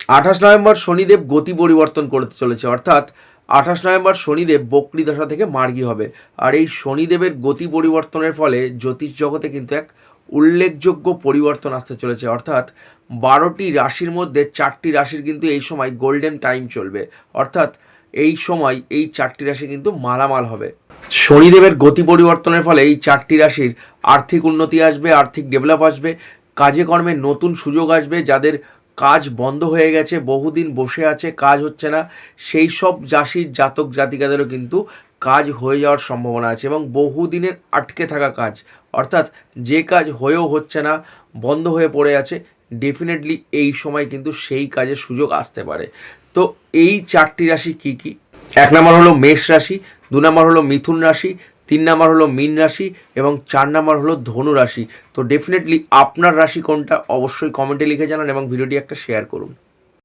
28 November Shanidev গতি পরিবর্তন করতে চলেছে, অর্থাৎ 28 নভেম্বর শনিদেব বক্রী দশা থেকে মার্গী হবে। আর এই শনিদেবের গতি পরিবর্তনের ফলে জ্যোতিষ জগতে কিন্তু এক উল্লেখযোগ্য পরিবর্তন আসতে চলেছে, অর্থাৎ 12টি রাশির মধ্যে 4টি রাশির কিন্তু এই সময় গোল্ডেন টাইম চলবে, অর্থাৎ এই সময় এই 4টি রাশি কিন্তু মালামাল হবে। শনিদেবের গতি পরিবর্তনের ফলে এই 4টি রাশির আর্থিক উন্নতি আসবে, আর্থিক ডেভেলপ আসবে, কাজে কর্মে নতুন সুযোগ আসবে। যাদের কাজ বন্ধ হয়ে গেছে, বহুদিন বসে আছে, কাজ হচ্ছে না, সেই সব রাশির জাতক জাতিকাদেরও কিন্তু কাজ হয়ে যাওয়ার সম্ভাবনা আছে। এবং বহুদিনের আটকে থাকা কাজ, অর্থাৎ যে কাজ হয়েও হচ্ছে না, বন্ধ হয়ে পড়ে আছে, ডেফিনেটলি এই সময় কিন্তু সেই কাজের সুযোগ আসতে পারে। তো এই 4টি রাশি কী কী? 1 নম্বর হলো মেষ রাশি, 2 নম্বর হলো মিথুন রাশি, 3 নম্বর হলো মীন রাশি এবং 4 নম্বর হলো ধনু রাশি। তো ডেফিনেটলি আপনার রাশি কোনটা অবশ্যই কমেন্টে লিখে জানান এবং ভিডিওটি একটা শেয়ার করুন।